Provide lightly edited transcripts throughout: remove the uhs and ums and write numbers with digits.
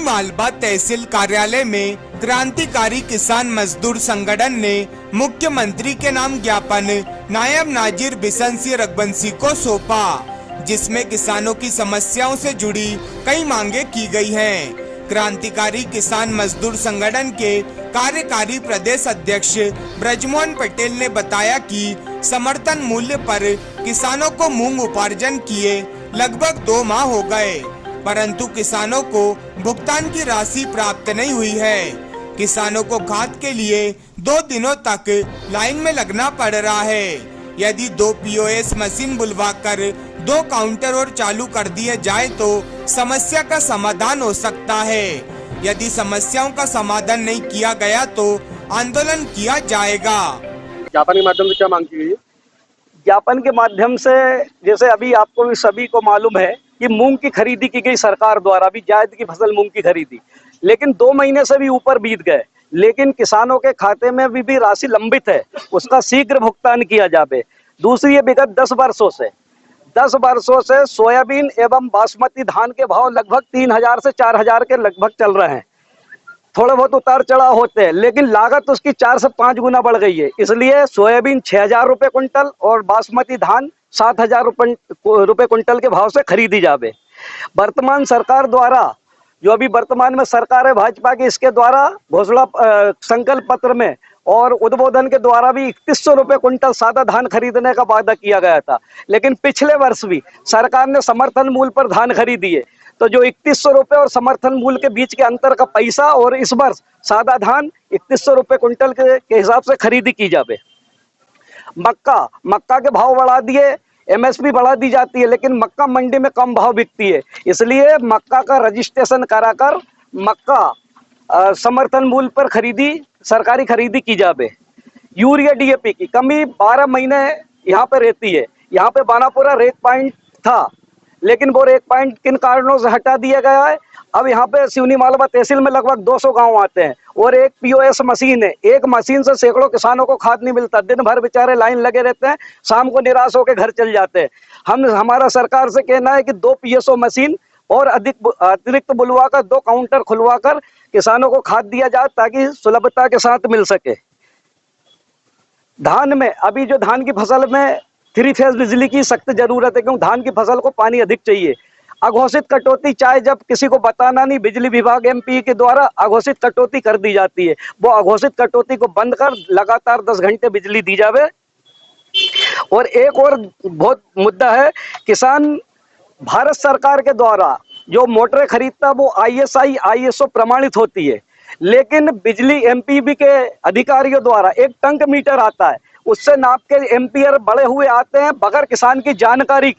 मालवा तहसील कार्यालय में क्रांतिकारी किसान मजदूर संगठन ने मुख्यमंत्री के नाम ज्ञापन नायब नाजिर बिशन सिंह रघुवंशी को सौंपा, जिसमें किसानों की समस्याओं से जुड़ी कई मांगे की गई हैं। क्रांतिकारी किसान मजदूर संगठन के कार्यकारी प्रदेश अध्यक्ष ब्रजमोहन पटेल ने बताया कि समर्थन मूल्य पर किसानों को मूंग उपार्जन किए लगभग 2 माह हो गए, परंतु किसानों को भुगतान की राशि प्राप्त नहीं हुई है। किसानों को खाद के लिए 2 दिनों तक लाइन में लगना पड़ रहा है। यदि 2 POS मशीन बुलवाकर 2 काउंटर और चालू कर दिए जाए तो समस्या का समाधान हो सकता है। यदि समस्याओं का समाधान नहीं किया गया तो आंदोलन किया जाएगा। ज्ञापन के माध्यम से क्या मांग की गई है? ज्ञापन के माध्यम से जैसे अभी आपको भी सभी को मालूम है कि मूंग की खरीदी की गई सरकार द्वारा, अभी जायद की फसल मूंग की खरीदी, लेकिन 2 महीने से भी ऊपर बीत गए, लेकिन किसानों के खाते में भी राशि लंबित है, उसका शीघ्र भुगतान किया जाए। दूसरी ये विगत 10 वर्षों से सोयाबीन एवं बासमती धान के भाव लगभग 3000 से 4000 के लगभग चल रहे हैं। थोड़ा बहुत उतार चढ़ाव होते हैं, लेकिन लागत उसकी 4 से 5 गुना बढ़ गई है। इसलिए सोयाबीन 6000 रुपये कुंटल और बासमती धान 7000 रुपये कुंटल के भाव से खरीदी जावे। वर्तमान सरकार द्वारा, जो अभी वर्तमान में सरकार है भाजपा की, इसके द्वारा घोषणा संकल्प पत्र में और उद्बोधन के द्वारा भी 3100 रुपये कुंटल सादा धान खरीदने का वादा किया गया था, लेकिन पिछले वर्ष भी सरकार ने समर्थन मूल्य पर धान खरीदी है। तो जो 3100 रुपये और समर्थन मूल्य के बीच के अंतर का पैसा और इस वर्ष सादा धान 3100 रुपये कुंटल के हिसाब से खरीदी की जावे। मक्का के भाव बढ़ा दिए, MSP बढ़ा दी जाती है, लेकिन मक्का मंडी में कम भाव बिकती है, इसलिए मक्का का रजिस्ट्रेशन कराकर मक्का समर्थन मूल्य पर सरकारी खरीदी की जावे। यूरिया DAP की कमी 12 महीने यहाँ पे रहती है। यहाँ पे बानापुरा रेक पॉइंट था, लेकिन वो रेक पॉइंट किन कारणों से हटा दिया गया है। अब यहाँ पे सिवनी मालवा तहसील में लगभग 200 गांव आते हैं और एक POS मशीन है। एक मशीन से सैकड़ों किसानों को खाद नहीं मिलता, दिन भर बेचारे लाइन लगे रहते हैं, शाम को निराश होकर घर चल जाते हैं। हमारा सरकार से कहना है कि 2 PSO मशीन और अतिरिक्त बुलवाकर 2 काउंटर खुलवाकर किसानों को खाद दिया जाए, ताकि सुलभता के साथ मिल सके। धान में अभी जो धान की फसल में 3 फेज बिजली की सख्त जरूरत है, क्योंकि धान की फसल को पानी अधिक चाहिए। अघोषित कटौती चाहे जब किसी को बताना नहीं, बिजली विभाग MP के द्वारा अघोषित कटौती कर दी जाती है, वो अघोषित कटौती को बंद कर लगातार 10 घंटे बिजली दी जावे। और एक और बहुत मुद्दा है, किसान भारत सरकार के द्वारा जो मोटरें खरीदता वो ISI ISO प्रमाणित होती है, लेकिन बिजली MPB के अधिकारियों द्वारा एक टंक मीटर आता है, उससे नाप के एम्पियर बड़े हुए आते हैं बगैर किसान की जानकारी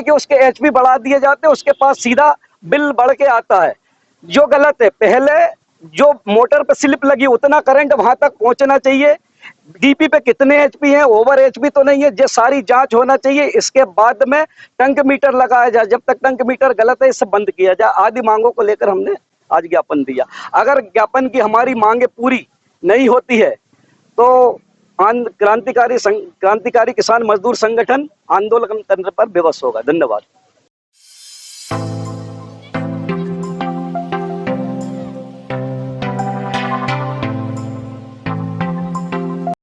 के उसके HP बढ़ा दिए जाते हैं, उसके पास सीधा बिल बढ़ के आता है, जो गलत है। पहले जो मोटर पे स्लिप लगी उतना करंट वहां तक पहुंचना चाहिए, DP पे कितने HP है, ओवर HP तो नहीं है, ये सारी जांच होना चाहिए। इसके बाद में टंक मीटर लगाया जाए, जब तक टंक मीटर गलत है इसे बंद किया जाए। आदि मांगों को लेकर हमने आज ज्ञापन दिया। अगर ज्ञापन की हमारी मांगे पूरी नहीं होती है तो क्रांतिकारी किसान मजदूर संगठन आंदोलन करने पर विवश होगा। धन्यवाद।